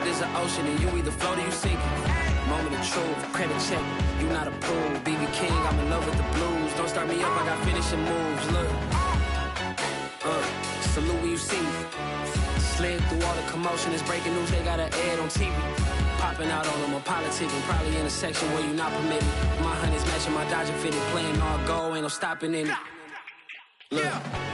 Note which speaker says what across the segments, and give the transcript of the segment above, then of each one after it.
Speaker 1: is an ocean, and you either float or you sink it. Moment of truth, credit check, you not approved. BB King, I'm in love with the blues. Don't start me up, I got finishing moves. Look, salute when you see me. Slid through all the commotion, it's breaking news, they got an ad on TV. Popping out on them, I'm politicking, probably in a section where you not permitted. My honey's matching my Dodger fitted, playing all gold, ain't no stopping in it. Look,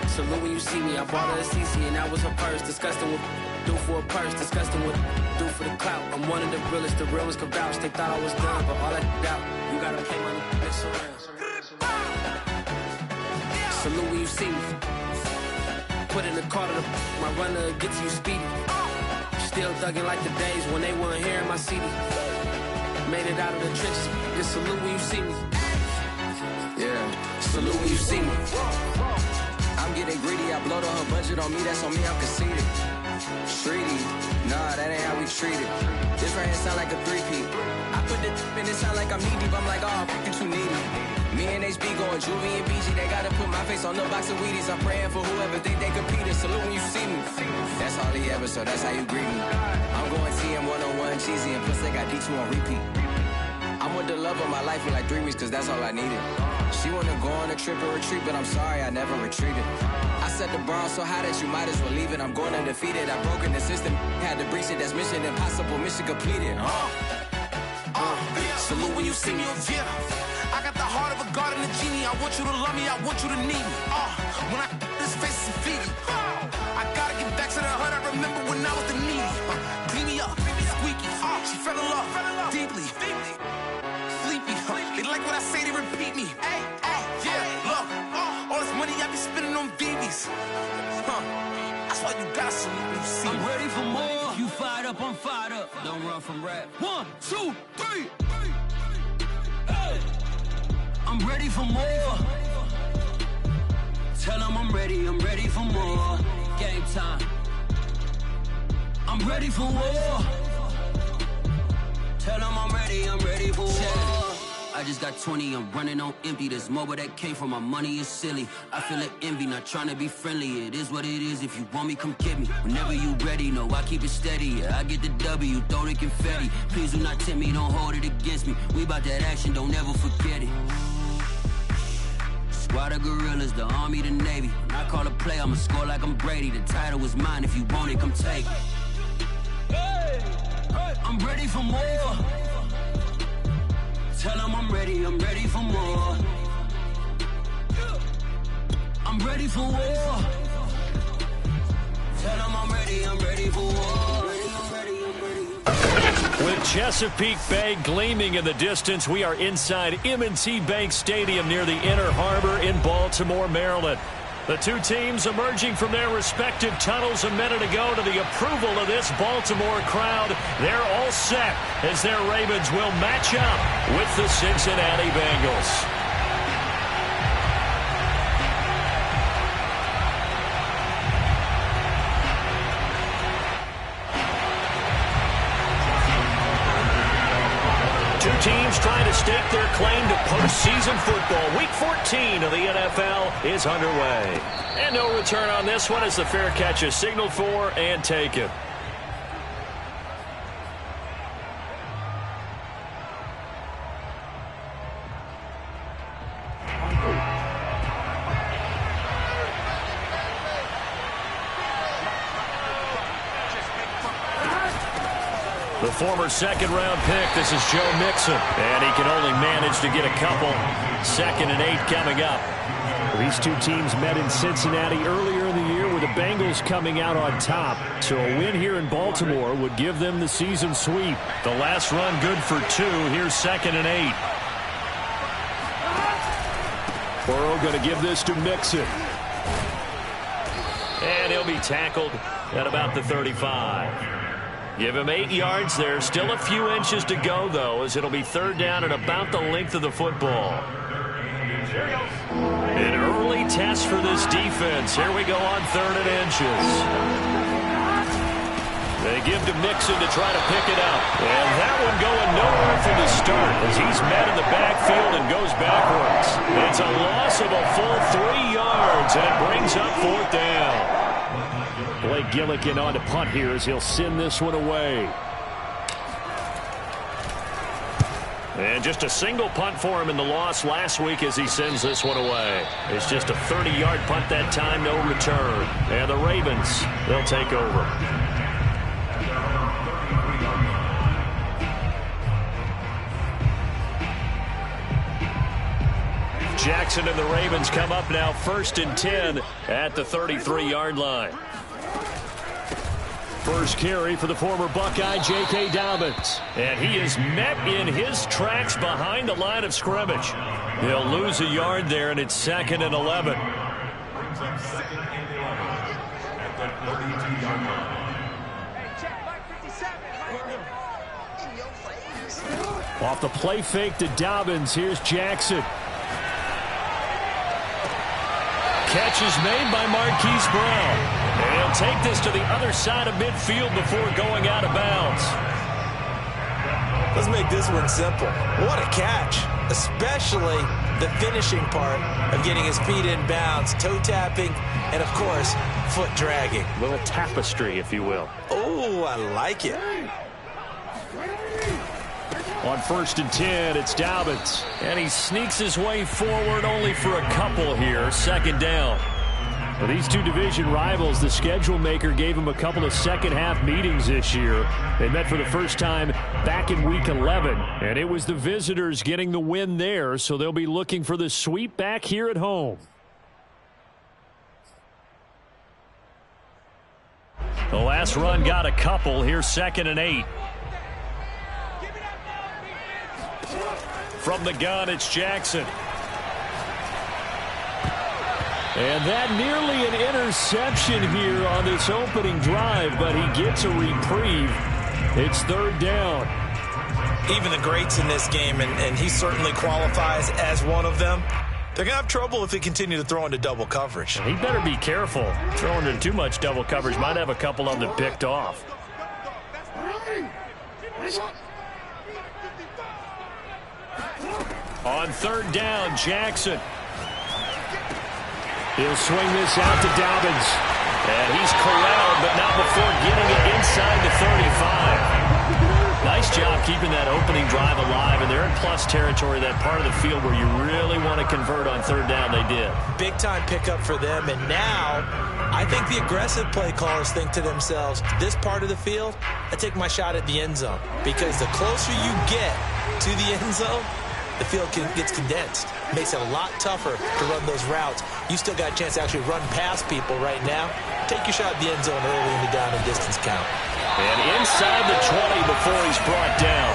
Speaker 1: salute when you see me, I bought her a CC and that was her purse. Disgusting with do for a purse, disgusting with do for the clout. I'm one of the realest, the real ones can vouch. They thought I was done, but all that out, you gotta pay my next around. Salute when you see me. Put in the car to the my runner gets you speedy. Still thugging like the days when they weren't here in my CD. Made it out of the trenches. Just salute when you see me. Yeah, salute when you see me. I'm getting greedy, I blow the whole budget on me, that's on me, I'm conceited. Streety, nah, that ain't how we treat it. This right here sound like a three-peat. I put the in it sound like I'm knee deep, I'm like, oh, you too needy. Me and HB going Juvie and BG, they gotta put my face on the box of Wheaties. I'm praying for whoever think they competed. Salute when you see me. That's all he ever, so that's how you greet me. I'm going TM 101 cheesy, and plus they got D2 on repeat. I'm with the love of my life for like 3 weeks, cause that's all I needed. She wanna go on a trip or retreat, but I'm sorry, I never retreated. I set the bar so high that you might as well leave it. I'm going undefeated, I broke in the system, had to breach it, that's mission impossible, mission completed. Salute when you see me, yeah. I got the heart of a god and a genie. I want you to love me, I want you to need me. When I this face is feedy. I gotta get back to the hood, I remember when I was the needy. Clean me up, squeaky. She fell in love, deeply. Sleepy, they like what I say, they repeat me. Yeah, look, all this money I be spending on BBs. That's why you gotta salute when you see me.
Speaker 2: I'm ready for more. You fired up, I'm fired up. Don't run from rap. 1, 2, 3. Hey. I'm ready for more. Tell them I'm ready for more. Game time. I'm ready for war. Tell them I'm ready for war. I just got 20, I'm running on empty. There's more where that came from, my money is silly. I feel like envy, not trying to be friendly. It is what it is, if you want me, come get me. Whenever you ready, no, I keep it steady. Yeah, I get the W, throw the confetti. Please do not tempt me, don't hold it against me. We about that action, don't ever forget it. Squad of gorillas, the army, the navy. When I call a play, I'ma score like I'm Brady. The title is mine, if you want it, come take it. I'm ready for more. Tell them I'm ready for more. I'm ready for war. Tell them I'm ready for war.
Speaker 3: With Chesapeake Bay gleaming in the distance, we are inside M&T Bank Stadium near the Inner Harbor in Baltimore, Maryland. The two teams emerging from their respective tunnels a minute ago to the approval of this Baltimore crowd. They're all set as their Ravens will match up with the Cincinnati Bengals. Two teams trying to stake their claim to postseason football. Week 14 of the NFL is underway. And no return on this one as the fair catch is signaled for and taken. The former second-round pick, this is Joe Mixon. And he can only manage to get a couple. 2nd and 8 coming up.
Speaker 4: These two teams met in Cincinnati earlier in the year with the Bengals coming out on top. So a win here in Baltimore would give them the season sweep.
Speaker 3: The last run good for 2. Here's 2nd and 8.
Speaker 4: Burrow going to give this to Mixon.
Speaker 3: And he'll be tackled at about the 35. Give him 8 yards there. Still a few inches to go, though, as it'll be 3rd down and about the length of the football. An early test for this defense. Here we go on 3rd and inches. They give to Mixon to try to pick it up. And that one going nowhere from the start as he's met in the backfield and goes backwards. It's a loss of a full 3 yards, and it brings up 4th down.
Speaker 4: Blake Gillikin on to punt here as he'll send this one away.
Speaker 3: And just a single punt for him in the loss last week as he sends this one away. It's just a 30-yard punt that time, no return. And the Ravens, they'll take over. Jackson and the Ravens come up now 1st and 10 at the 33-yard line. First carry for the former Buckeye, J.K. Dobbins. And he is met in his tracks behind the line of scrimmage. He'll lose a yard there, and it's 2nd and 11. Off the play fake to Dobbins, here's Jackson. Catch is made by Marquise Brown. And he'll take this to the other side of midfield before going out of bounds.
Speaker 5: Let's make this one simple. What a catch, especially the finishing part of getting his feet in bounds, toe tapping, and, of course, foot dragging.
Speaker 3: A little tapestry, if you will.
Speaker 5: Oh, I like it.
Speaker 3: On 1st and 10, it's Dobbins. And he sneaks his way forward only for a couple here. 2nd down. For these two division rivals, the schedule maker gave them a couple of second-half meetings this year. They met for the first time back in Week 11, and it was the visitors getting the win there, so they'll be looking for the sweep back here at home. The last run got a couple. Here's 2nd and 8. From the gun, it's Jackson. And that nearly an interception here on this opening drive, but he gets a reprieve. It's 3rd down.
Speaker 5: Even the greats in this game, and he certainly qualifies as one of them, they're going to have trouble if they continue to throw into double coverage.
Speaker 3: He better be careful. Throwing into too much double coverage might have a couple of them picked off. On 3rd down, Jackson. He'll swing this out to Dobbins. And he's corralled, but not before getting it inside the 35. Nice job keeping that opening drive alive, and they're in plus territory, that part of the field where you really want to convert on 3rd down. They did.
Speaker 5: Big-time pickup for them, and now I think the aggressive play callers think to themselves, this part of the field, I take my shot at the end zone, because the closer you get to the end zone, the field gets condensed. Makes it a lot tougher to run those routes. You still got a chance to actually run past people right now. Take your shot at the end zone early in the down and distance count.
Speaker 3: And inside the 20 before he's brought down.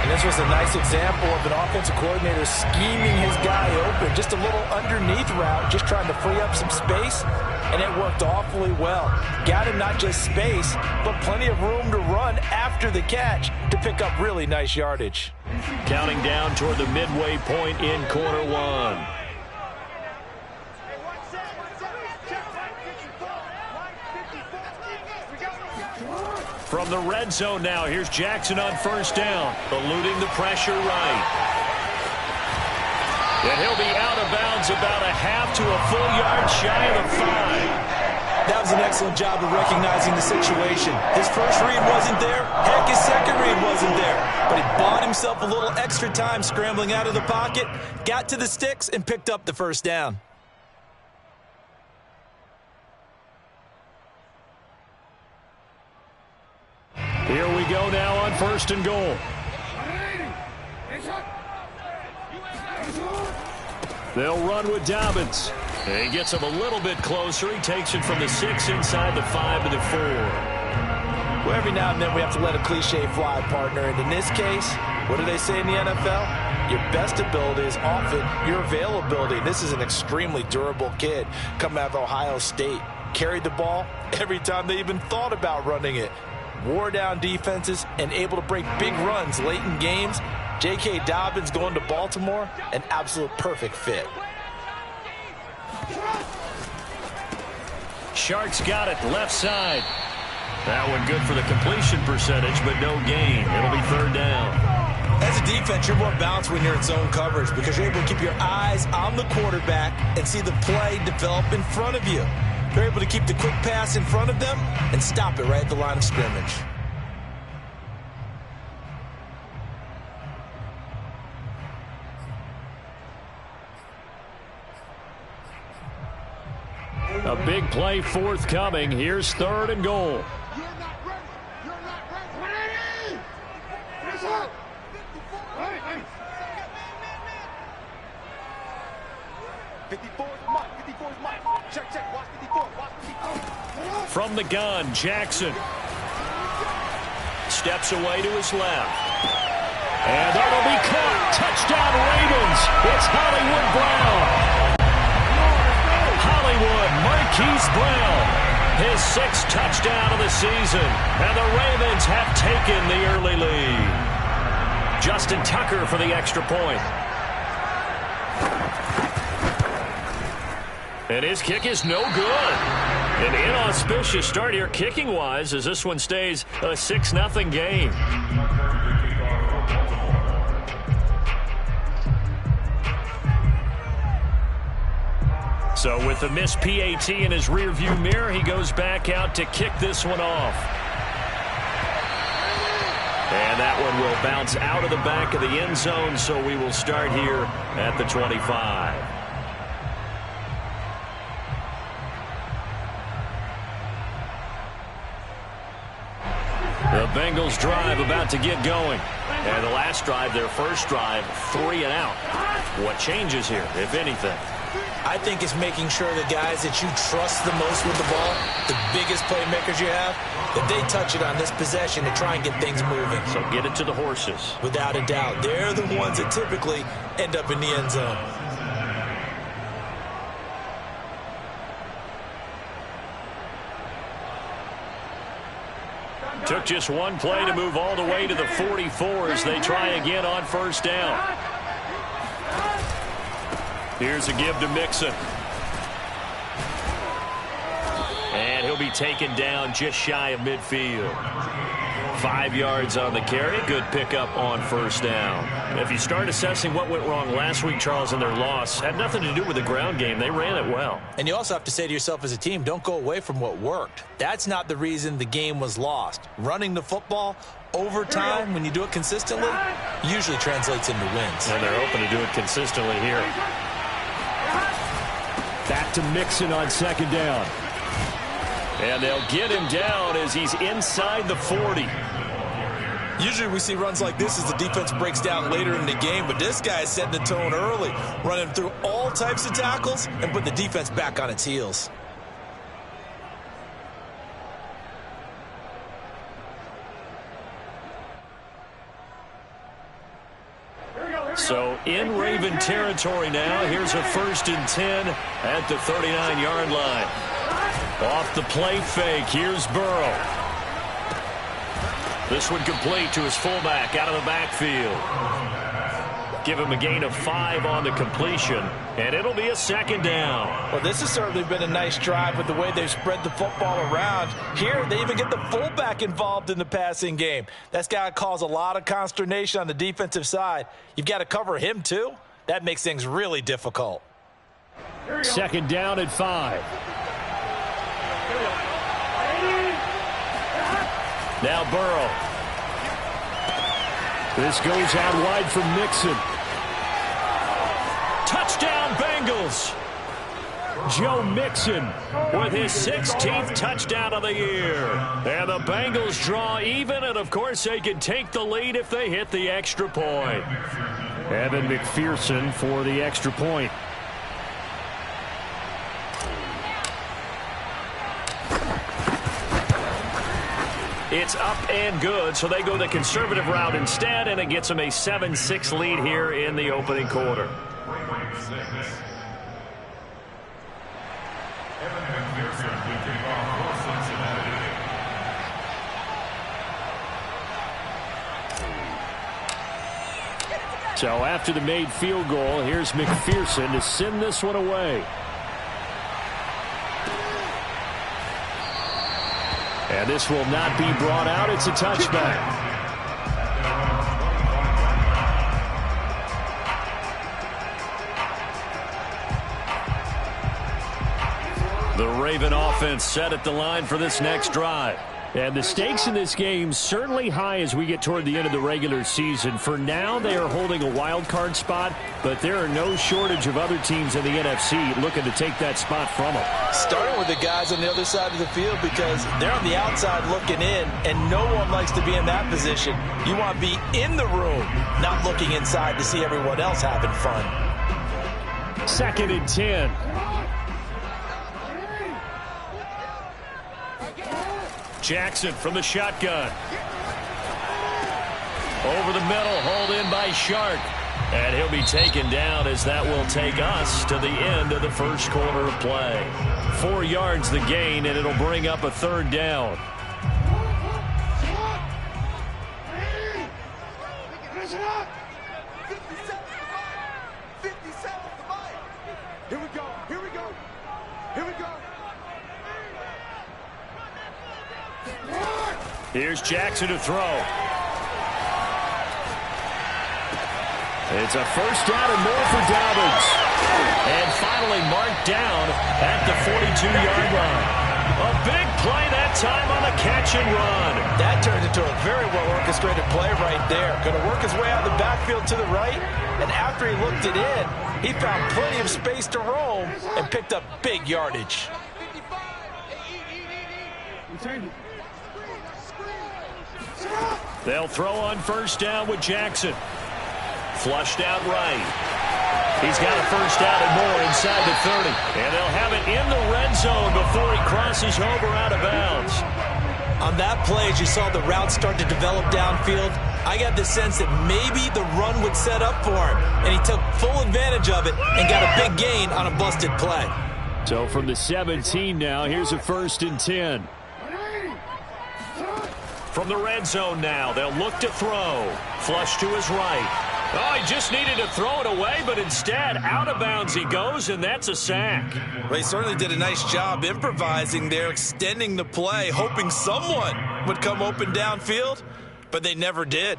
Speaker 5: And this was a nice example of an offensive coordinator scheming his guy open. Just a little underneath route, just trying to free up some space, and it worked awfully well. Got him not just space, but plenty of room to run after the catch to pick up really nice yardage.
Speaker 3: Counting down toward the midway point in quarter one. From the red zone now, here's Jackson on 1st down, eluding the pressure right. And he'll be out of bounds about a half to a full yard shy of the 5.
Speaker 5: That was an excellent job of recognizing the situation. His first read wasn't there. Heck, his second read wasn't there. But he bought himself a little extra time scrambling out of the pocket, got to the sticks, and picked up the 1st down.
Speaker 3: Here we go now on 1st and goal. They'll run with Dobbins. And he gets him a little bit closer. He takes it from the 6 inside the 5 to the 4.
Speaker 5: Well, every now and then we have to let a cliche fly, partner. And in this case, what do they say in the NFL? Your best ability is often your availability. This is an extremely durable kid coming out of Ohio State. Carried the ball every time they even thought about running it. Wore down defenses and able to break big runs late in games. J.K. Dobbins going to Baltimore, an absolute perfect fit.
Speaker 3: Sharks got it, left side. That one good for the completion percentage, but no gain. It'll be 3rd down.
Speaker 5: As a defense, you're more balanced when you're in zone coverage because you're able to keep your eyes on the quarterback and see the play develop in front of you. They're able to keep the quick pass in front of them and stop it right at the line of scrimmage.
Speaker 3: A big play forthcoming. Here's 3rd and goal. From the gun, Jackson steps away to his left. And that'll be caught. Touchdown, Ravens. It's Hollywood Brown. Hollywood Marquise Brown. His 6th touchdown of the season. And the Ravens have taken the early lead. Justin Tucker for the extra point. And his kick is no good. An inauspicious start here kicking-wise as this one stays a 6-0 game. So with the missed PAT in his rearview mirror, he goes back out to kick this one off. And that one will bounce out of the back of the end zone, so we will start here at the 25. The Bengals drive about to get going. And the last drive, their first drive, 3 and out. What changes here, if anything?
Speaker 5: I think it's making sure the guys that you trust the most with the ball, the biggest playmakers you have, that they touch it on this possession to try and get things moving.
Speaker 3: So get it to the horses.
Speaker 5: Without a doubt. They're the ones that typically end up in the end zone.
Speaker 3: Took just one play to move all the way to the 44 as they try again on 1st down. Here's a give to Mixon. And he'll be taken down just shy of midfield. 5 yards on the carry. Good pickup on 1st down. If you start assessing what went wrong last week, Charles, in their loss, had nothing to do with the ground game. They ran it well.
Speaker 5: And you also have to say to yourself as a team, don't go away from what worked. That's not the reason the game was lost. Running the football over time, when you do it consistently, usually translates into wins.
Speaker 3: And they're open to do it consistently here.
Speaker 4: Back to Mixon on 2nd down.
Speaker 3: And they'll get him down as he's inside the 40.
Speaker 5: Usually we see runs like this as the defense breaks down later in the game, but this guy is setting the tone early, running through all types of tackles and put the defense back on its heels.
Speaker 3: So in Raven territory now, here's a 1st and 10 at the 39-yard line. Off the play fake, here's Burrow. This one complete to his fullback out of the backfield. Give him a gain of 5 on the completion, and it'll be a 2nd down.
Speaker 5: Well, this has certainly been a nice drive with the way they've spread the football around. Here, they even get the fullback involved in the passing game. That's got to cause a lot of consternation on the defensive side. You've got to cover him, too. That makes things really difficult.
Speaker 4: 2nd down at 5.
Speaker 3: Now Burrow.
Speaker 4: This goes out wide from Mixon.
Speaker 3: Touchdown, Bengals.
Speaker 4: Joe Mixon
Speaker 3: with his 16th touchdown of the year. And the Bengals draw even, and of course they can take the lead if they hit the extra point.
Speaker 4: Evan McPherson for the extra point.
Speaker 3: It's up and good, so they go the conservative route instead, and it gets them a 7-6 lead here in the opening quarter.
Speaker 4: So after the made field goal, here's McPherson to send this one away. And this will not be brought out. It's a touchback.
Speaker 3: The Raven offense set at the line for this next drive.
Speaker 4: And the stakes in this game certainly high as we get toward the end of the regular season. For now, they are holding a wild card spot, but there are no shortage of other teams in the NFC looking to take that spot from them.
Speaker 5: Starting with the guys on the other side of the field because they're on the outside looking in, and no one likes to be in that position. You want to be in the room, not looking inside to see everyone else having fun.
Speaker 4: 2nd and 10. Jackson from the shotgun. Over the middle, hauled in by Shark. And he'll be taken down as that will take us to the end of the first quarter of play. 4 yards the gain, and it'll bring up a 3rd down. Here's Jackson to throw. It's a 1st down and more for Dobbins. And finally marked down at the 42-yard line. A big play that time on the catch and run.
Speaker 5: That turned into a very well-orchestrated play right there. Going to work his way out of the backfield to the right, and after he looked it in, he found plenty of space to roam and picked up big yardage.
Speaker 4: They'll throw on 1st down with Jackson. Flushed out right. He's got a 1st down and more inside the 30. And they'll have it in the red zone before he crosses over out of bounds.
Speaker 5: On that play, as you saw the route start to develop downfield, I got the sense that maybe the run would set up for him. And he took full advantage of it and got a big gain on a busted play.
Speaker 4: So from the 17 now, here's a 1st and 10. From the red zone now, they'll look to throw. Flush to his right. Oh, he just needed to throw it away, but instead, out of bounds he goes, and that's a sack.
Speaker 5: Well, he certainly did a nice job improvising there, extending the play, hoping someone would come open downfield, but they never did.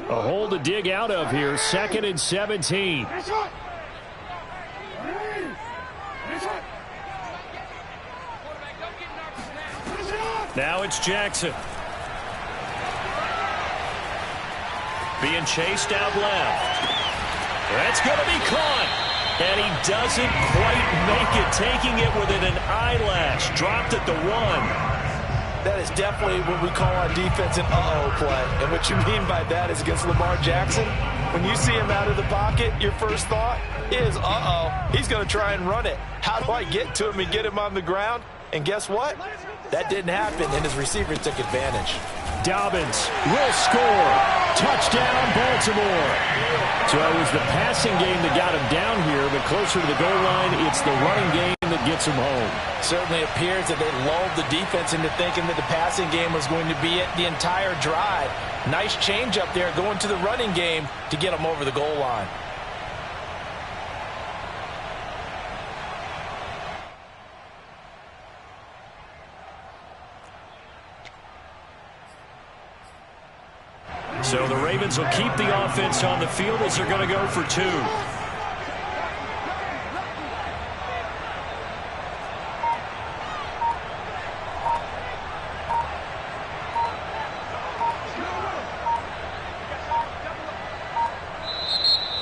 Speaker 4: A hole to dig out of here, 2nd and 17. Now it's Jackson. Being chased out left. That's going to be caught. And he doesn't quite make it, taking it within an eyelash. Dropped at the 1.
Speaker 5: That is definitely what we call on defense an uh-oh play. And what you mean by that is against Lamar Jackson, when you see him out of the pocket, your first thought is, uh-oh, he's going to try and run it. How do I get to him and get him on the ground? And guess what? That didn't happen, and his receivers took advantage.
Speaker 4: Dobbins will score. Touchdown, Baltimore. So it was the passing game that got him down here, but closer to the goal line, it's the running game that gets him home.
Speaker 5: Certainly appears that they lulled the defense into thinking that the passing game was going to be it the entire drive. Nice change up there going to the running game to get him over the goal line.
Speaker 4: So the Ravens will keep the offense on the field as they're going to go for 2.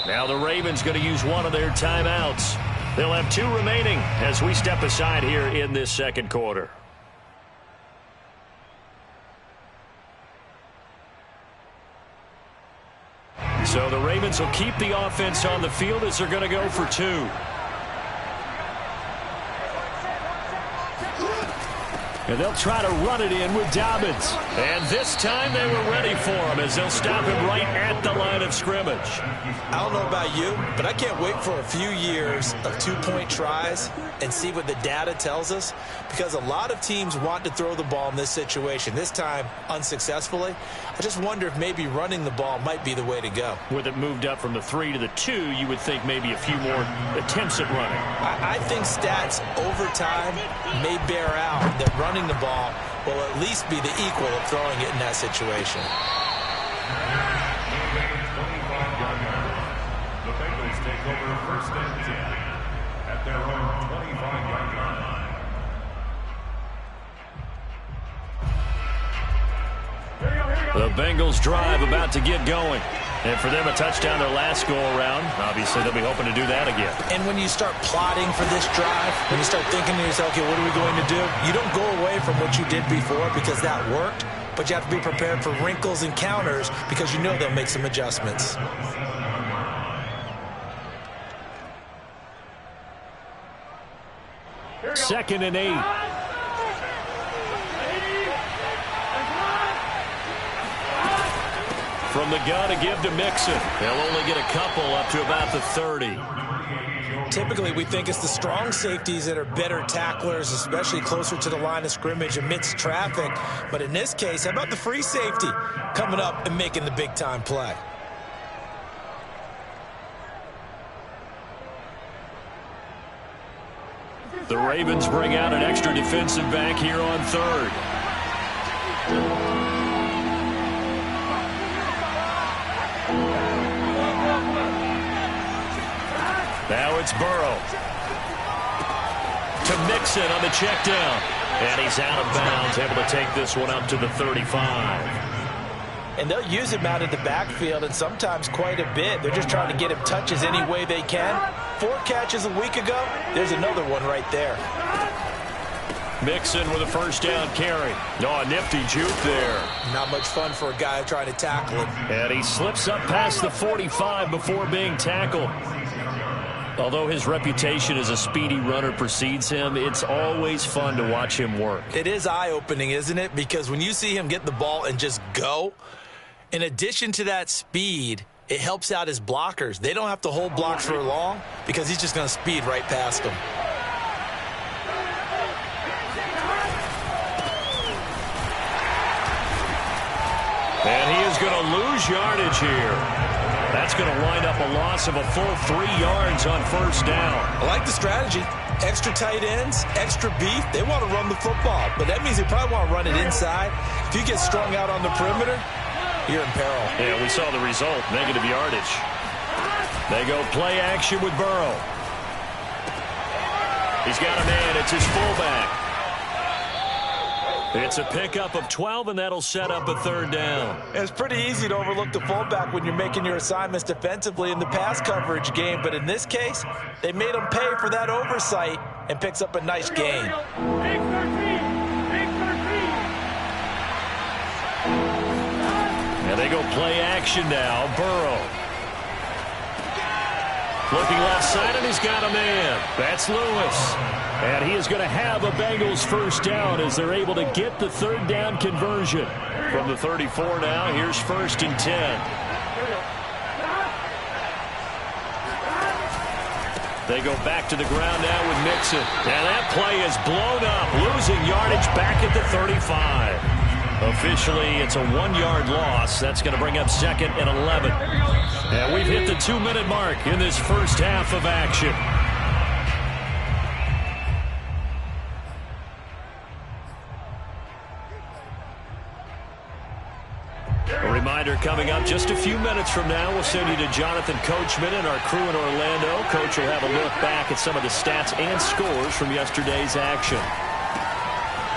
Speaker 4: Now the Ravens going to use one of their timeouts. They'll have 2 remaining as we step aside here in this 2nd quarter. So the Ravens will keep the offense on the field as they're going to go for 2. And they'll try to run it in with Dobbins. And this time they were ready for him as they'll stop him right at the line of scrimmage.
Speaker 5: I don't know about you, but I can't wait for a few years of 2-point tries and see what the data tells us, because a lot of teams want to throw the ball in this situation, this time unsuccessfully. I just wonder if maybe running the ball might be the way to go.
Speaker 4: With it moved up from the 3 to the 2, you would think maybe a few more attempts at running.
Speaker 5: I think stats over time may bear out that running the ball will at least be the equal of throwing it in that situation.
Speaker 6: first and 10 at their own 25-yard line.
Speaker 3: The Bengals drive about to get going. And for them, a touchdown their last go-around. Obviously, they'll be hoping to do that again.
Speaker 5: And when you start plotting for this drive, when you start thinking to yourself, okay, what are we going to do? You don't go away from what you did before because that worked, but you have to be prepared for wrinkles and counters because you know they'll make some adjustments.
Speaker 3: Second and 8. From the gun to give to Mixon. They'll only get a couple up to about the 30.
Speaker 5: Typically, we think it's the strong safeties that are better tacklers, especially closer to the line of scrimmage amidst traffic. But in this case, how about the free safety coming up and making the big-time play?
Speaker 3: The Ravens bring out an extra defensive back here on third. Now it's Burrow. To Mixon on the check down. And he's out of bounds, able to take this one up to the 35.
Speaker 5: And they'll use him out of the backfield, and sometimes quite a bit. They're just trying to get him touches any way they can. 4 catches a week ago. There's another one right there.
Speaker 3: Mixon with a first down carry. No, a nifty juke there.
Speaker 5: Not much fun for a guy trying to tackle him.
Speaker 3: And he slips up past the 45 before being tackled. Although his reputation as a speedy runner precedes him, it's always fun to watch him work.
Speaker 5: It is eye-opening, isn't it? Because when you see him get the ball and just go, in addition to that speed, it helps out his blockers. They don't have to hold blocks for long because he's just going to speed right past them.
Speaker 3: And he is going to lose yardage here. That's going to wind up a loss of a full 3 yards on first down.
Speaker 5: I like the strategy. Extra tight ends, extra beef. They want to run the football, but that means they probably want to run it inside. If you get strung out on the perimeter, you're in peril.
Speaker 3: Yeah, we saw the result, negative yardage. They go play action with Burrow. He's got a man. It's his fullback. It's a pickup of 12, and that'll set up a third down.
Speaker 5: It's pretty easy to overlook the fullback when you're making your assignments defensively in the pass coverage game, but in this case, they made him pay for that oversight and picks up a nice gain.
Speaker 3: And they go play action now. Burrow. Looking left side, and he's got a man. That's Lewis. And he is going to have a Bengals first down as they're able to get the third down conversion. From the 34 now, here's first and 10. They go back to the ground now with Mixon. And that play is blown up, losing yardage back at the 35. Officially, it's a 1-yard loss. That's going to bring up second and 11. And we've hit the 2-minute mark in this first half of action. A reminder coming up just a few minutes from now, we'll send you to Jonathan Coachman and our crew in Orlando. Coach will have a look back at some of the stats and scores from yesterday's action.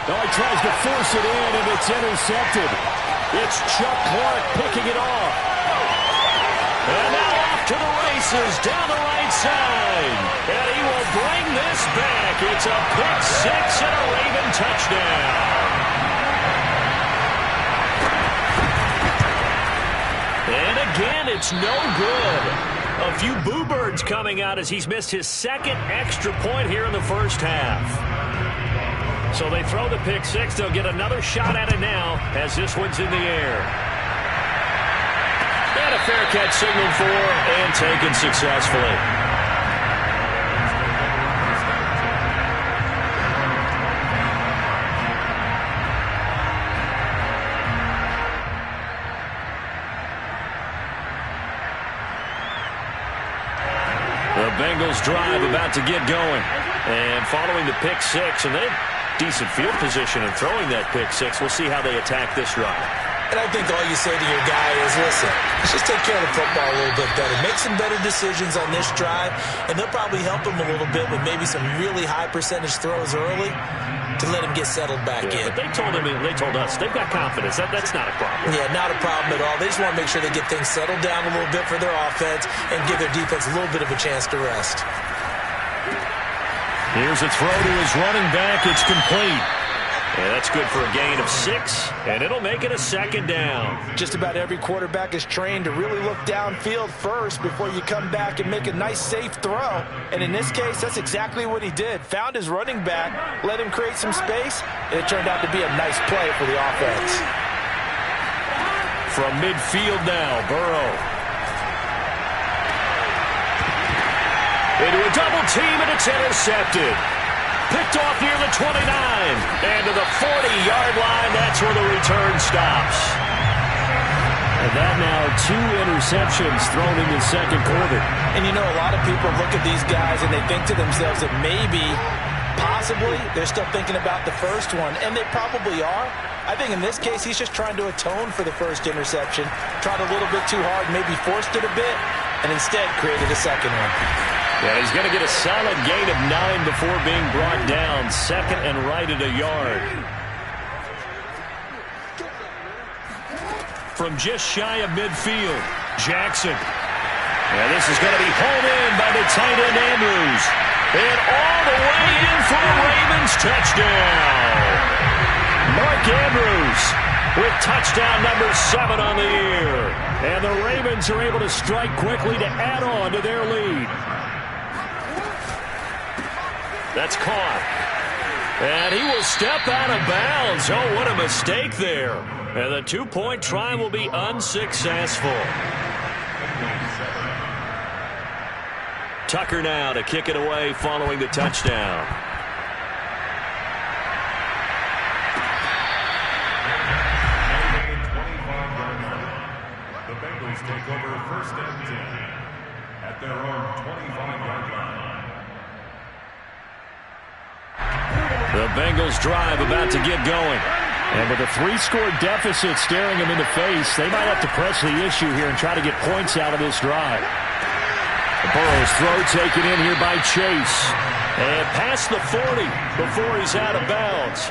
Speaker 3: Oh, he tries to force it in, and it's intercepted. It's Chuck Clark picking it off. And now off to the races down the right side. And he will bring this back. It's a pick six and a Raven touchdown. And again, it's no good. A few boo birds coming out as he's missed his second extra point here in the first half. So they throw the pick six. They'll get another shot at it now as this one's in the air. And a fair catch signaled for and taken successfully. The Bengals drive about to get going. And following the pick six, and they have decent field position in throwing that pick six. We'll see how they attack this run.
Speaker 5: And I think all you say to your guy is, listen, let's just take care of the football a little bit better. Make some better decisions on this drive, and they'll probably help him a little bit with maybe some really high percentage throws early to let him get settled back in.
Speaker 3: But they told us they've got confidence. That's not a problem.
Speaker 5: Yeah, not a problem at all. They just want to make sure they get things settled down a little bit for their offense and give their defense a little bit of a chance to rest.
Speaker 3: Here's a throw to his running back. It's complete. And that's good for a gain of 6, and it'll make it a 2nd down.
Speaker 5: Just about every quarterback is trained to really look downfield first before you come back and make a nice, safe throw. And in this case, that's exactly what he did. Found his running back, let him create some space, and it turned out to be a nice play for the offense.
Speaker 3: From midfield now, Burrow. Into a double team, and it's intercepted. Picked off near the 29, and to the 40-yard line, that's where the return stops. And that now 2 interceptions thrown in the second quarter.
Speaker 5: And you know, a lot of people look at these guys and they think to themselves that maybe, possibly, they're still thinking about the first one, and they probably are. I think in this case, he's just trying to atone for the first interception, tried a little bit too hard, maybe forced it a bit, and instead created a second one.
Speaker 3: Yeah, he's going to get a solid gain of 9 before being brought down. 2nd and right at a yard. From just shy of midfield, Jackson. Yeah, this is going to be hauled in by the tight end Andrews. And all the way in for a Ravens touchdown. Mark Andrews with touchdown number 7 on the year. And the Ravens are able to strike quickly to add on to their lead. That's caught. And he will step out of bounds. Oh, what a mistake there. And the 2-point try will be unsuccessful. Tucker now to kick it away following the touchdown.
Speaker 6: The Bengals take over 1st and 10 at their own 25-yard line.
Speaker 3: The Bengals drive about to get going. And with a 3-score deficit staring them in the face, they might have to press the issue here and try to get points out of this drive. Burrow's throw taken in here by Chase. And past the 40 before he's out of bounds.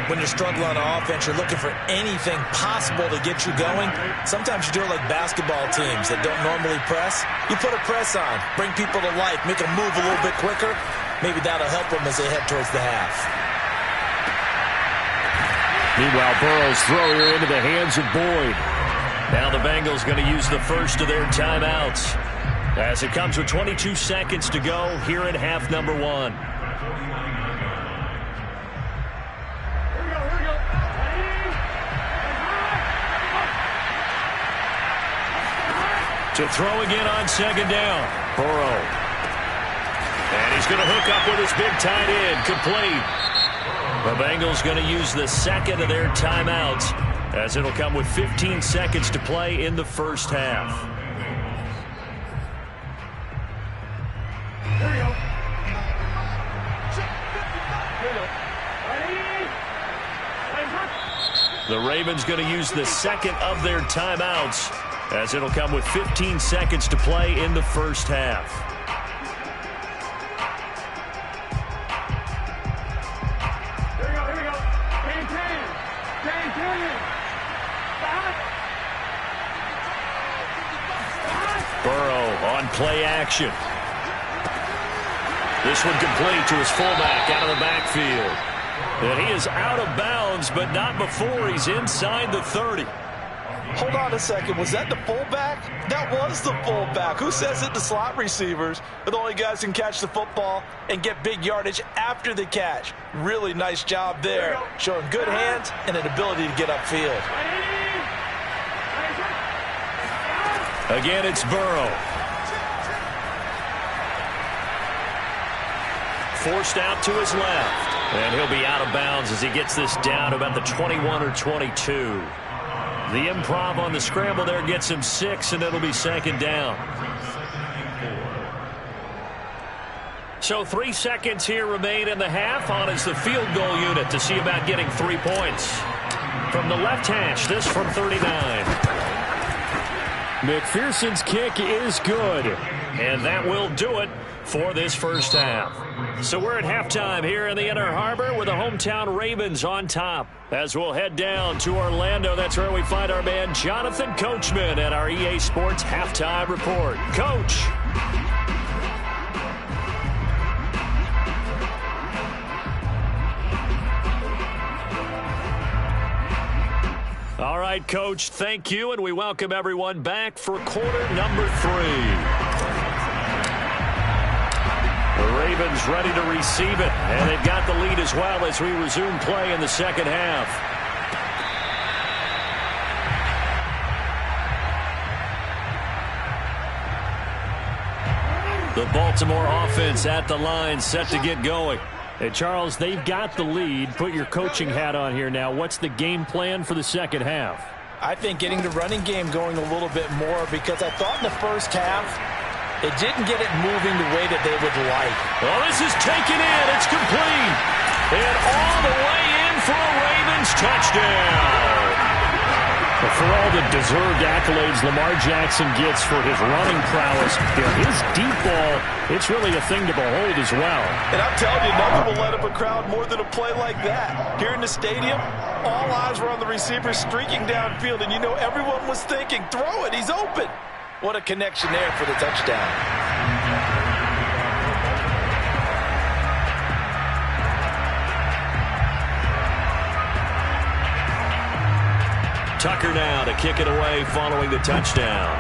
Speaker 5: When you're struggling on offense, you're looking for anything possible to get you going. Sometimes you do it like basketball teams that don't normally press. You put a press on, bring people to life, make them move a little bit quicker. Maybe that'll help them as they head towards the half.
Speaker 3: Meanwhile, Burrow's throw here into the hands of Boyd. Now the Bengals going to use the first of their timeouts as it comes with 22 seconds to go here in half number 1. To throw again on 2nd down. Burrow. And he's going to hook up with his big tight end. Complete. The Bengals going to use the 2nd of their timeouts as it'll come with 15 seconds to play in the first half. The Ravens going to use the 2nd of their timeouts as it'll come with 15 seconds to play in the first half. Burrow on play action. This one complete to his fullback out of the backfield. And he is out of bounds, but not before he's inside the 30.
Speaker 5: Hold on a second. Was that the fullback? That was the fullback. Who says it to slot receivers? But the only guys can catch the football and get big yardage after the catch. Really nice job there. Showing good hands and an ability to get upfield.
Speaker 3: Again, it's Burrow. Forced out to his left. And he'll be out of bounds as he gets this down about the 21 or 22. The improv on the scramble there gets him 6, and it'll be 2nd down. So 3 seconds here remain in the half. On is the field goal unit to see about getting 3 points. From the left hash, this from 39. McPherson's kick is good. And that will do it for this first half. So we're at halftime here in the Inner Harbor with the hometown Ravens on top. As we'll head down to Orlando, that's where we find our man Jonathan Coachman at our EA Sports Halftime Report. Coach. All right, Coach, thank you, and we welcome everyone back for quarter number 3. The Ravens ready to receive it, and they've got the lead as well as we resume play in the second half. The Baltimore offense at the line, set to get going. Hey, Charles, they've got the lead. Put your coaching hat on here now. What's the game plan for the second half?
Speaker 5: I think getting the running game going a little bit more, because I thought in the first half it didn't get it moving the way that they would like.
Speaker 3: Well, this is taken in. It's complete. And all the way in for a Ravens touchdown. For all the deserved accolades Lamar Jackson gets for his running prowess, his deep ball, it's really a thing to behold as well.
Speaker 5: And I'm telling you, nothing will light up a crowd more than a play like that. Here in the stadium, all eyes were on the receiver streaking downfield, and you know everyone was thinking, throw it, he's open. What a connection there for the touchdown.
Speaker 3: Tucker now to kick it away following the touchdown.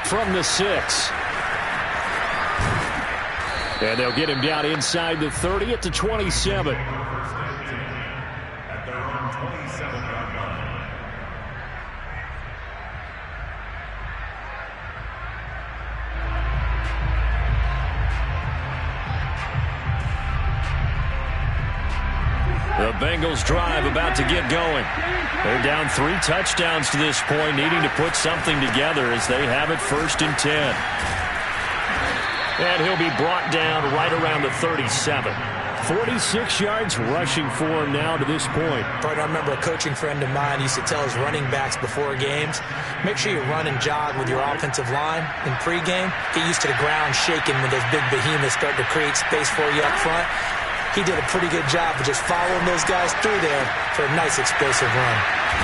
Speaker 3: From the 6. And they'll get him down inside the 30 at the 27.
Speaker 6: At their own 27-yard line.
Speaker 3: The Bengals drive about to get going. They're down 3 touchdowns to this point, needing to put something together as they have it 1st and 10. And he'll be brought down right around the 37. 46 yards rushing for him now to this point.
Speaker 7: I remember a coaching friend of mine used to tell his running backs before games, make sure you run and jog with your offensive line in pregame. Get used to the ground shaking when those big behemoths start to create space for you up front. He did a pretty good job of just following those guys through there for a nice explosive run.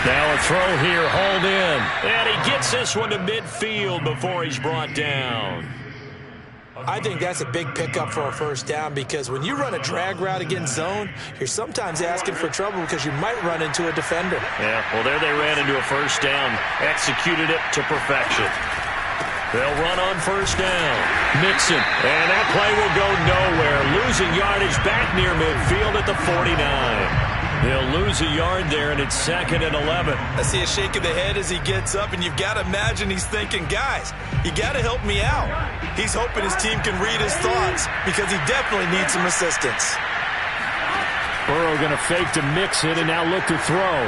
Speaker 3: Now a throw here, hauled in. And he gets this one to midfield before he's brought down.
Speaker 7: I think that's a big pickup for a first down, because when you run a drag route against zone, you're sometimes asking for trouble because you might run into a defender.
Speaker 3: Yeah, well, there they ran into a first down. Executed it to perfection. They'll run on first down. Mixon, and that play will go nowhere. Losing yardage back near midfield at the 49. They'll lose a yard there, and it's 2nd and 11.
Speaker 5: I see a shake of the head as he gets up, and you've got to imagine he's thinking, guys, you got to help me out. He's hoping his team can read his thoughts, because he definitely needs some assistance.
Speaker 3: Burrow going to fake to Mixon and now look to throw.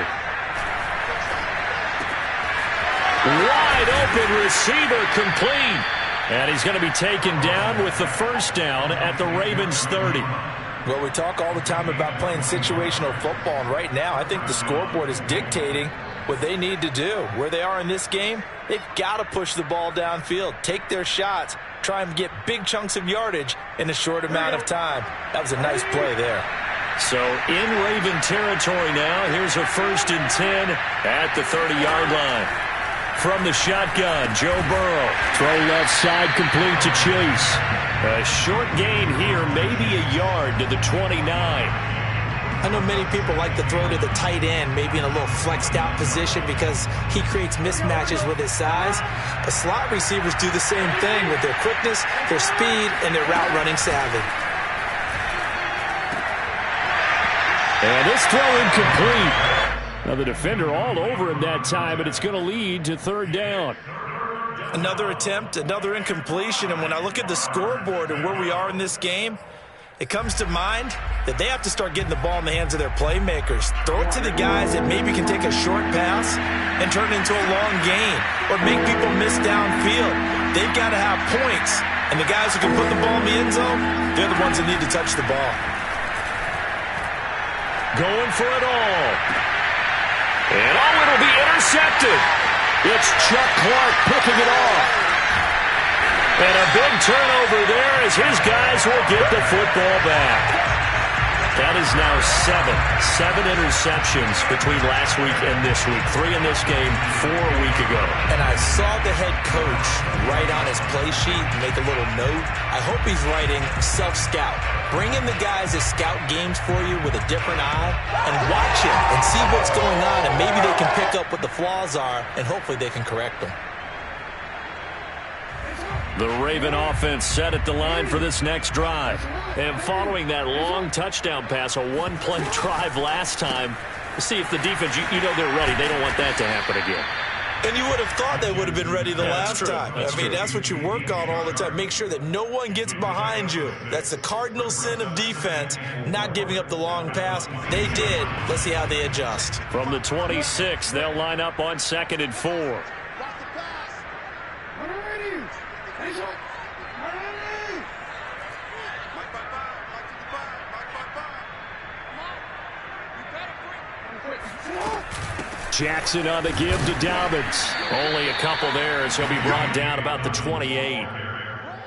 Speaker 3: Wide open receiver, complete. And he's going to be taken down with the first down at the Ravens 30.
Speaker 5: Well, we talk all the time about playing situational football, and right now I think the scoreboard is dictating what they need to do. Where they are in this game, they've got to push the ball downfield, take their shots, try and get big chunks of yardage in a short amount of time. That was a nice play there.
Speaker 3: So in Raven territory now, here's a 1st and 10 at the 30-yard line. From the shotgun, Joe Burrow. Throw left side, complete to Chase. A short gain here, maybe a yard to the 29.
Speaker 7: I know many people like to throw to the tight end, maybe in a little flexed out position, because he creates mismatches with his size. But slot receivers do the same thing with their quickness, their speed, and their route running savvy.
Speaker 3: And this throw incomplete. Now the defender all over him that time, but it's going to lead to 3rd down.
Speaker 5: Another attempt, another incompletion, and when I look at the scoreboard and where we are in this game, it comes to mind that they have to start getting the ball in the hands of their playmakers. Throw it to the guys that maybe can take a short pass and turn it into a long gain, or make people miss downfield. They've got to have points, and the guys who can put the ball in the end zone, they're the ones that need to touch the ball.
Speaker 3: going for it all. And it'll be intercepted. It's Chuck Clark picking it off. And a big turnover there as his guys will get the football back. That is now seven interceptions between last week and this week. 3 in this game, 4 a week ago.
Speaker 5: And I saw the head coach write on his play sheet, make a little note. I hope he's writing self-scout. Bring in the guys that scout games for you with a different eye and watch him and see what's going on, and maybe they can pick up what the flaws are, and hopefully they can correct them.
Speaker 3: The Raven offense set at the line for this next drive. And following that long touchdown pass, a one-play drive last time, see if the defense, you know they're ready. They don't want that to happen again.
Speaker 5: And you would have thought they would have been ready the last time.
Speaker 3: I mean,
Speaker 5: that's what you work on all the time. Make sure that no one gets behind you. That's the cardinal sin of defense, not giving up the long pass. They did. Let's see how they adjust.
Speaker 3: From the 26, they'll line up on 2nd and 4. Jackson on the give to Dobbins. Only a couple there as he'll be brought down about the 28.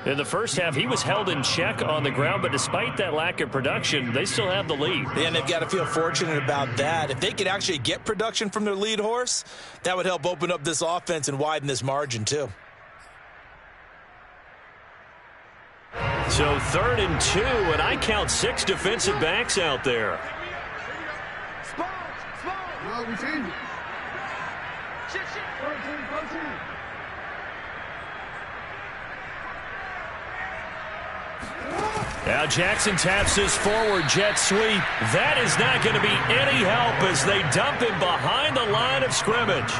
Speaker 3: In the first half, he was held in check on the ground, but despite that lack of production, they still have the lead.
Speaker 5: And they've got to feel fortunate about that. If they could actually get production from their lead horse, that would help open up this offense and widen this margin too.
Speaker 3: So 3rd and 2, and I count 6 defensive backs out there. Now Jackson taps his forward jet sweep. That is not going to be any help as they dump him behind the line of scrimmage.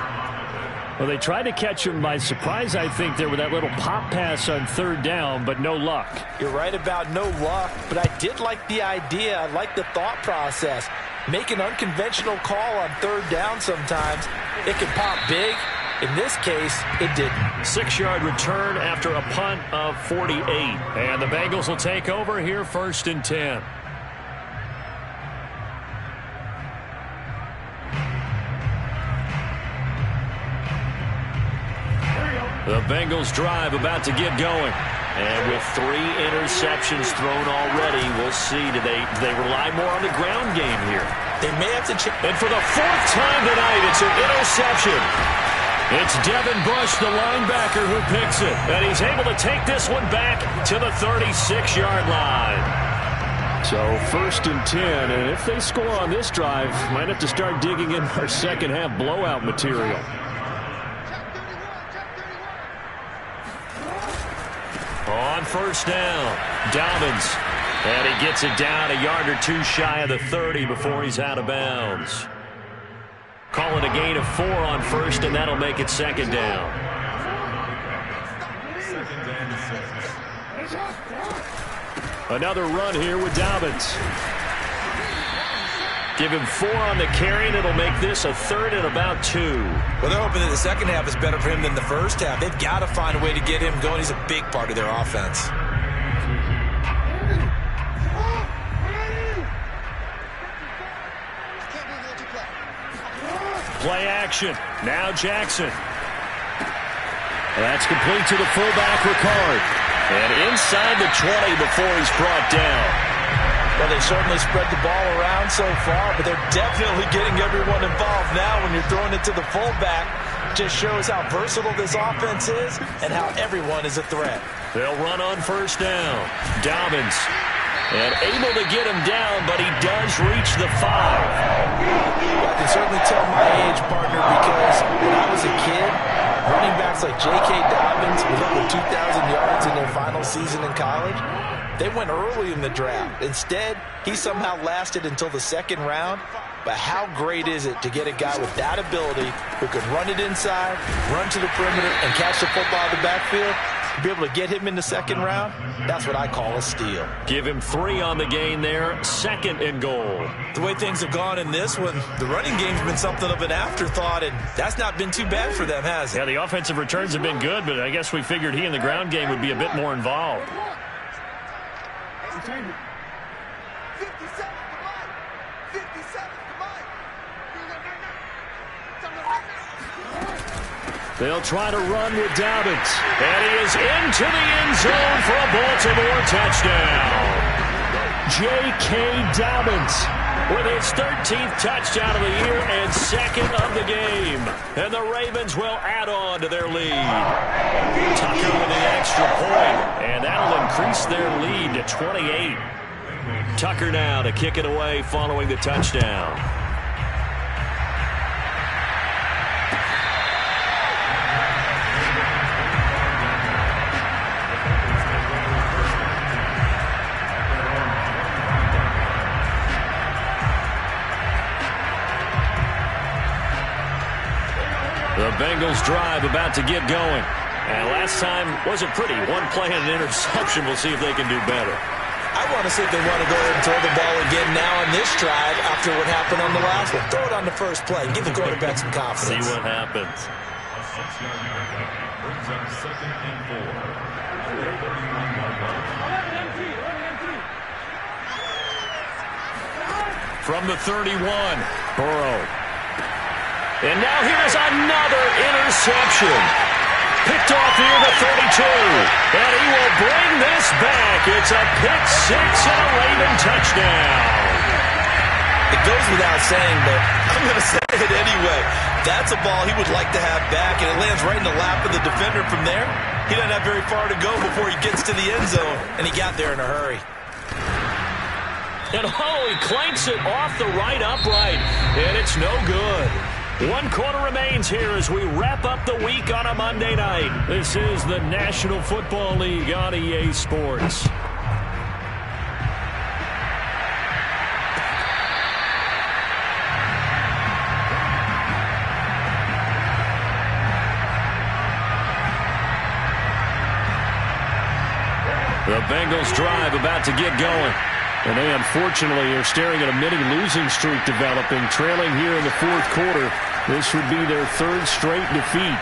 Speaker 3: Well, they tried to catch him by surprise, I think, there with that little pop pass on 3rd down, but no luck.
Speaker 5: You're right about no luck, but I did like the idea. I like the thought process. Make an unconventional call on 3rd down sometimes. It can pop big. In this case, it didn't.
Speaker 3: 6-yard return after a punt of 48. And the Bengals will take over here 1st and 10. The Bengals drive about to get going. And with 3 interceptions thrown already, we'll see. Do they rely more on the ground game here?
Speaker 5: They may have to
Speaker 3: And for the 4th time tonight, it's an interception. It's Devin Bush, the linebacker, who picks it. And he's able to take this one back to the 36-yard line. So 1st and 10, and if they score on this drive, might have to start digging in our second-half blowout material. On 1st down, Dobbins. And he gets it down a yard or 2 shy of the 30 before he's out of bounds. Calling a gain of 4 on 1st, and that'll make it 2nd down. Another run here with Dobbins. Give him 4 on the carry, and it'll make this a 3rd and about 2.
Speaker 5: Well, they're hoping that the second half is better for him than the first half. They've got to find a way to get him going. He's a big part of their offense.
Speaker 3: Play action. Now Jackson. That's complete to the fullback, Ricard. And inside the 20 before he's brought down.
Speaker 5: Well, they certainly spread the ball around so far, but they're definitely getting everyone involved now when you're throwing it to the fullback. Just shows how versatile this offense is and how everyone is a threat.
Speaker 3: They'll run on 1st down. Dobbins. And able to get him down, but he does reach the 5.
Speaker 5: I can certainly tell my age, partner, because when I was a kid, running backs like J.K. Dobbins with over 2,000 yards in their final season in college, they went early in the draft. Instead, he somehow lasted until the 2nd round. But how great is it to get a guy with that ability who can run it inside, run to the perimeter, and catch the football in the backfield? To be able to get him in the 2nd round, that's what I call a steal.
Speaker 3: Give him 3 on the gain there, 2nd and goal.
Speaker 5: The way things have gone in this one, the running game's been something of an afterthought, and that's not been too bad for them, has it?
Speaker 3: Yeah, the offensive returns have been good, but I guess we figured he in the ground game would be a bit more involved.
Speaker 8: 57, 57.
Speaker 3: They'll try to run with Dobbins. And he is into the end zone for a Baltimore touchdown. J.K. Dobbins with his 13th touchdown of the year and second of the game. And the Ravens will add on to their lead. Tucker with the extra point. And that'll increase their lead to 28. Tucker now to kick it away following the touchdown. The Bengals drive about to get going. And last time wasn't pretty. One play and an interception. We'll see if they can do better.
Speaker 7: I want to see if they want to go ahead and throw the ball again now on this drive after what happened on the last one. Throw it on the first play. Give the quarterback some confidence.
Speaker 3: See what happens.
Speaker 6: A 6-yard brings up 2nd and 4.
Speaker 3: From the 31, Burrow. And now here's another interception. Picked off near the 32. And he will bring this back. It's a pick six and a Raven touchdown.
Speaker 5: It goes without saying, but I'm going to say it anyway. That's a ball he would like to have back, and it lands right in the lap of the defender from there. He doesn't have very far to go before he gets to the end zone, and he got there in a hurry.
Speaker 3: And he clanks it off the right upright, and it's no good. 1 quarter remains here as we wrap up the week on a Monday night. This is the National Football League on EA Sports. The Bengals drive about to get going. And they unfortunately are staring at a mini losing streak developing, trailing here in the 4th quarter. This would be their 3rd straight defeat.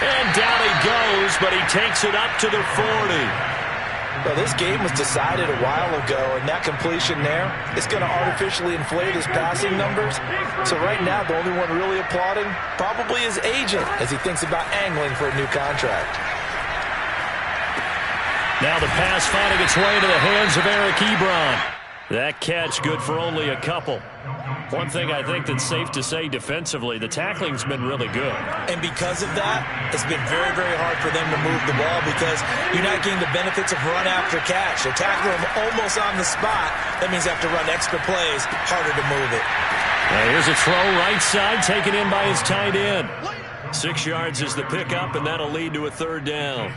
Speaker 3: And down he goes, but he takes it up to the 40.
Speaker 7: Well, this game was decided a while ago, and that completion there is going to artificially inflate his passing numbers. So right now, the only one really applauding probably his agent as he thinks about angling for a new contract.
Speaker 3: Now the pass finding its way to the hands of Eric Ebron. That catch good for only a couple. One thing I think that's safe to say defensively, the tackling's been really good. And
Speaker 7: because of that, it's been very, very hard for them to move the ball because you're not getting the benefits of run after catch. They tackle them almost on the spot. That means they have to run extra plays, harder to move it.
Speaker 3: Now here's a throw right side taken in by his tight end. 6 yards is the pickup, and that'll lead to a 3rd down.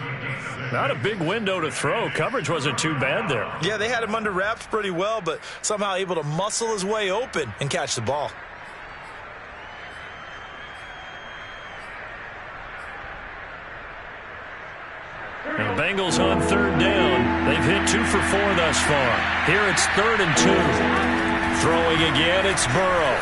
Speaker 3: Not a big window to throw. Coverage wasn't too bad there.
Speaker 5: Yeah, they had him under wraps pretty well, but somehow able to muscle his way open and catch the ball.
Speaker 3: And the Bengals on 3rd down. They've hit 2 for 4 thus far. Here it's 3rd and 2. Throwing again, it's Burrow.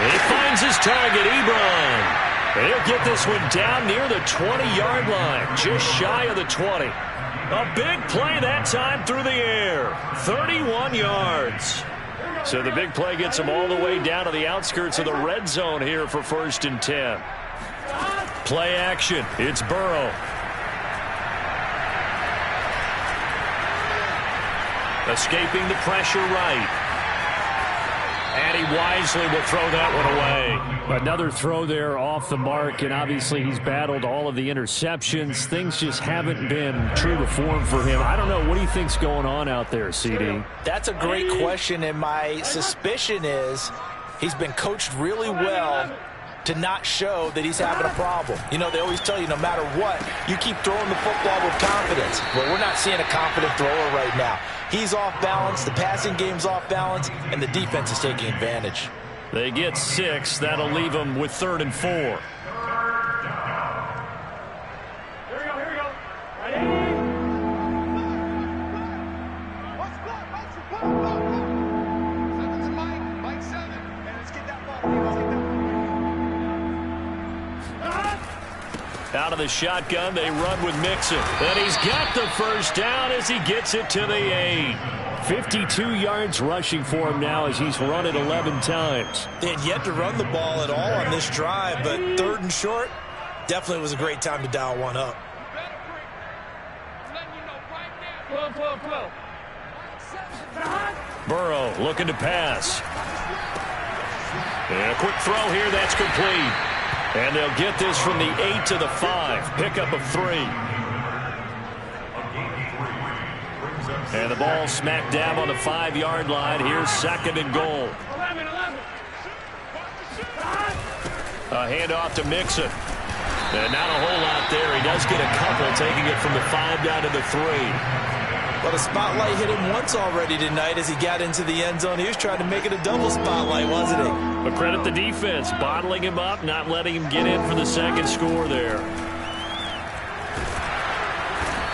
Speaker 3: And he finds his target, Ebron. He'll get this one down near the 20-yard line, just shy of the 20. A big play that time through the air, 31 yards. So the big play gets him all the way down to the outskirts of the red zone here for 1st and 10. Play action, it's Burrow. Escaping the pressure right. And he wisely will throw that one away. Another throw there off the mark, and obviously he's battled all of the interceptions. Things just haven't been true to form for him. I don't know. What do you think's going on out there, CD?
Speaker 7: That's a great question, and my suspicion is he's been coached really well to not show that he's having a problem. You know, they always tell you no matter what, you keep throwing the football with confidence. Well, we're not seeing a confident thrower right now. He's off balance, the passing game's off balance, and the defense is taking advantage.
Speaker 3: They get 6. That'll leave them with 3rd and 4.
Speaker 6: Here we go. Ready? Mike 7. And let's get that ball.
Speaker 3: Out of the shotgun, they run with Mixon. And he's got the 1st down as he gets it to the 8. 52 yards rushing for him now as he's run it 11 times.
Speaker 7: They had yet to run the ball at all on this drive, but 3rd and short, definitely was a great time to dial one up.
Speaker 3: Burrow looking to pass. And a quick throw here, that's complete. And they'll get this from the 8 to the 5. Pickup of 3. And the ball smacked down on the 5-yard line. Here's 2nd and goal. A handoff to Mixon. And not a whole lot there. He does get a couple, taking it from the 5 down to the 3.
Speaker 7: Well, the spotlight hit him once already tonight as he got into the end zone. He was trying to make it a double spotlight, wasn't he?
Speaker 3: But credit the defense, bottling him up, not letting him get in for the 2nd score there.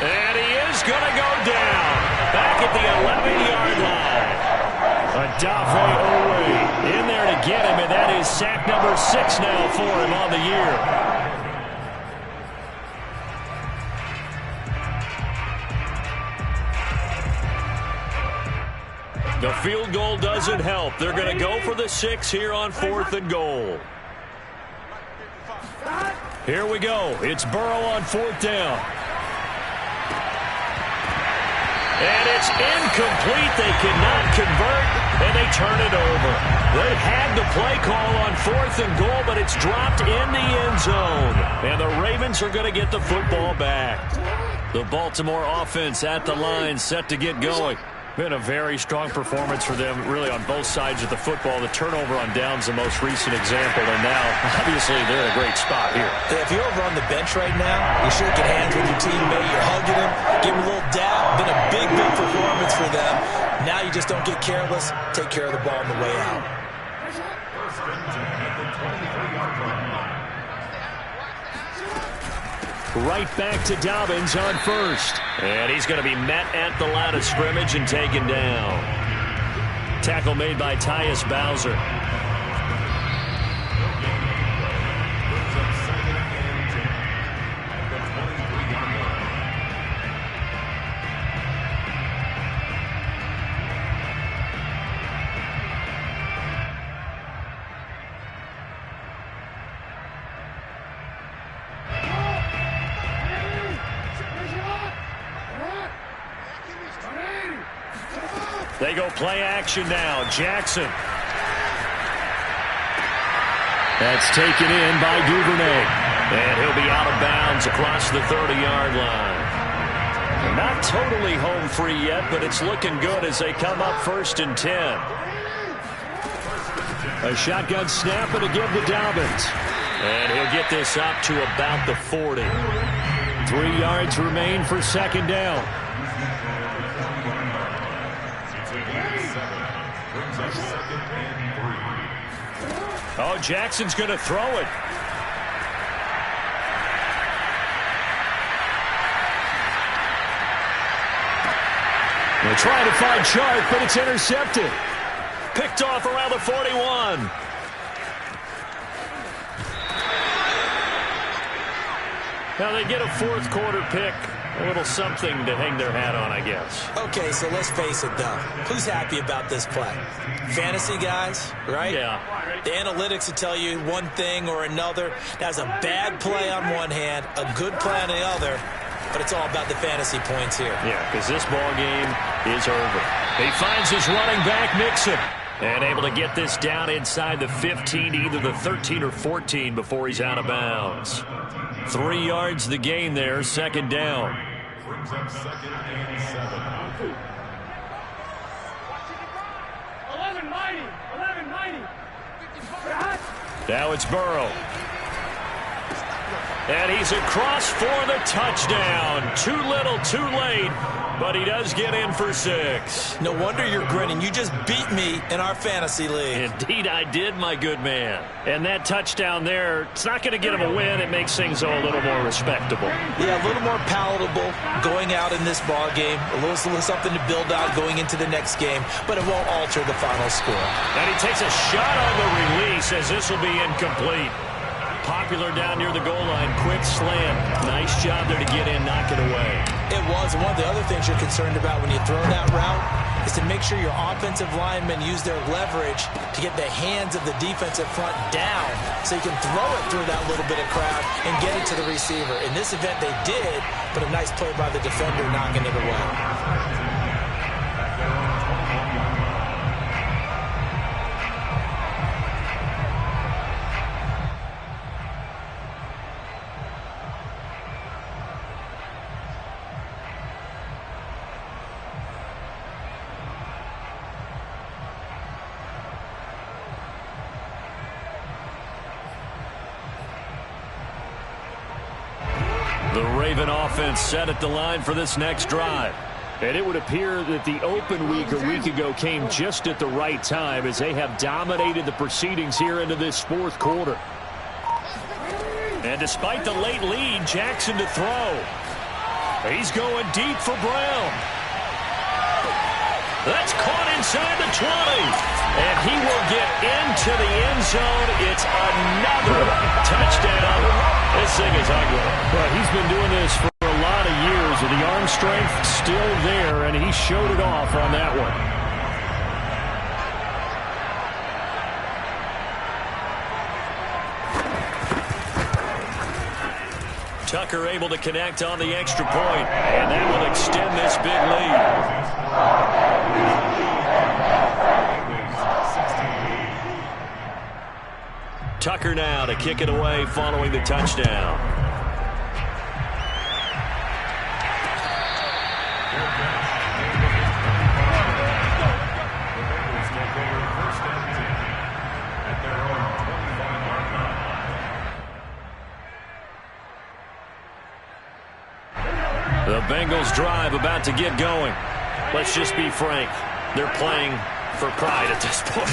Speaker 3: And he is going to go down. Back at the 11-yard line. Odafe Oweh in there to get him, and that is sack number 6 now for him on the year. The field goal doesn't help. They're going to go for the 6 here on 4th and goal. Here we go. It's Burrow on 4th down. And it's incomplete. They cannot convert, and they turn it over. They had the play call on 4th and goal, but it's dropped in the end zone. And the Ravens are going to get the football back. The Baltimore offense at the line, set to get going. Been a very strong performance for them, really, on both sides of the football. The turnover on downs, the most recent example, and now, obviously, they're in a great spot here.
Speaker 7: If you're over on the bench right now, you're shaking hands with your teammate, you're hugging him, giving him a little dab. Been a big performance for them. Now you just don't get careless. Take care of the ball on the way out.
Speaker 3: Right back to Dobbins on 1st. And he's going to be met at the line of scrimmage and taken down. Tackle made by Tyus Bowser. They go play action now. Jackson. That's taken in by Duvernay. And he'll be out of bounds across the 30-yard line. Not totally home free yet, but it's looking good as they come up 1st and 10. A shotgun snap and a give to Dobbins. And he'll get this up to about the 40. 3 yards remain for 2nd down. Oh, Jackson's going to throw it. They're trying to find Chark, but it's intercepted. Picked off around the 41. Now they get a 4th quarter pick. A little something to hang their hat on, I guess.
Speaker 7: Okay, so let's face it, though. Who's happy about this play? Fantasy guys, right?
Speaker 3: Yeah.
Speaker 7: The analytics will tell you one thing or another. That's a bad play on one hand, a good play on the other, but it's all about the fantasy points here.
Speaker 3: Yeah, because this ball game is over. He finds his running back, Mixon, and able to get this down inside the 15, either the 13 or 14 before he's out of bounds. 3 yards the gain there, 2nd down.
Speaker 6: Brings up 2nd and 7.
Speaker 8: 11-90.
Speaker 3: Now it's Burrow. And he's across for the touchdown. Too little, too late. But he does get in for 6.
Speaker 7: No wonder you're grinning. You just beat me in our fantasy league.
Speaker 3: Indeed I did, my good man. And that touchdown there, it's not going to get him a win. It makes things a little more respectable.
Speaker 7: Yeah, a little more palatable going out in this ball game. A little something to build on going into the next game. But it won't alter the final score.
Speaker 3: And he takes a shot on the release as this will be incomplete. Popular down near the goal line. Quick slam. Nice job there to get in, knock it away.
Speaker 7: It was. One of the other things you're concerned about when you throw that route is to make sure your offensive linemen use their leverage to get the hands of the defensive front down so you can throw it through that little bit of crowd and get it to the receiver. In this event, they did, but a nice play by the defender knocking it away.
Speaker 3: The Raven offense set at the line for this next drive. And it would appear that the open week a week ago came just at the right time as they have dominated the proceedings here into this fourth quarter. And despite the late lead, Jackson to throw. He's going deep for Brown. That's caught inside the 20. And he will get into the end zone. It's another touchdown. This thing is ugly.
Speaker 4: Well, he's been doing this for a lot of years, and the arm strength still there, and he showed it off on that one.
Speaker 3: Tucker able to connect on the extra point, and that will extend this big lead. Tucker now to kick it away following the touchdown. The Bengals drive about to get going. Let's just be frank. They're playing for pride at this point.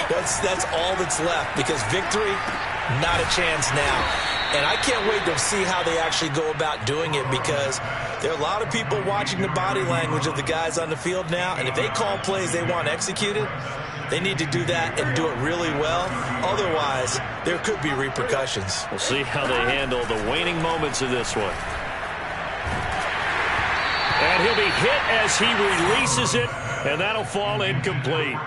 Speaker 7: That's all that's left, because victory, not a chance now. And I can't wait to see how they actually go about doing it, because there are a lot of people watching the body language of the guys on the field now, and if they call plays they want executed, they need to do that and do it really well. Otherwise, there could be repercussions.
Speaker 3: We'll see how they handle the waning moments of this one. And he'll be hit as he releases it, and that'll fall incomplete.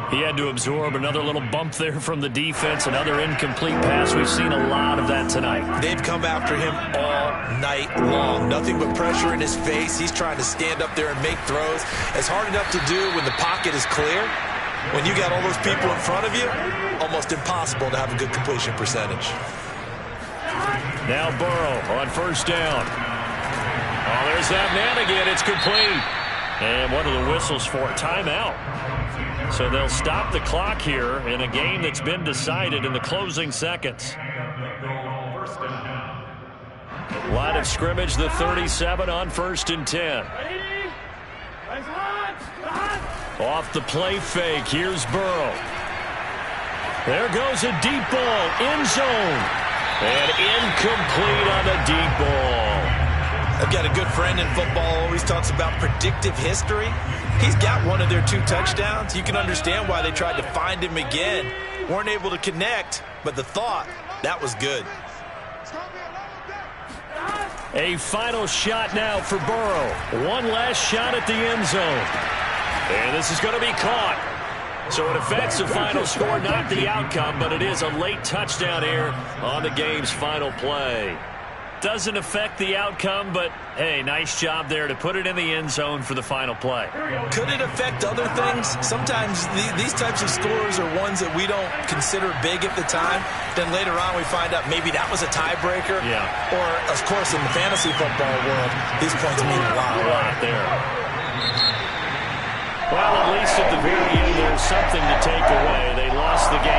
Speaker 3: He had to absorb another little bump there from the defense, another incomplete pass. We've seen a lot of that tonight.
Speaker 7: They've come after him all night long. Nothing but pressure in his face. He's trying to stand up there and make throws. It's hard enough to do when the pocket is clear. When you got all those people in front of you, almost impossible to have a good completion percentage.
Speaker 3: Now Burrow on first down. Oh, there's that man again. It's complete. And one of the whistles for a timeout. So they'll stop the clock here in a game that's been decided in the closing seconds. Line of scrimmage, the 37 on 1st and 10. Off the play fake, here's Burrow. There goes a deep ball, end zone. And incomplete on the deep ball.
Speaker 7: I've got a good friend in football, always talks about predictive history. He's got one of their 2 touchdowns. You can understand why they tried to find him again. Weren't able to connect, but the thought, that was good.
Speaker 3: A final shot now for Burrow. One last shot at the end zone. And this is going to be caught. So it affects the final score, not the outcome, but it is a late touchdown here on the game's final play. Doesn't affect the outcome, but, hey, nice job there to put it in the end zone for the final play.
Speaker 7: Could it affect other things? Sometimes these types of scores are ones that we don't consider big at the time. Then later on we find out maybe that was a tiebreaker.
Speaker 3: Yeah.
Speaker 7: Or, of course, in the fantasy football world, these points mean a lot.
Speaker 3: A lot there. Well, at least at the very end, there's something to take away. They lost the game.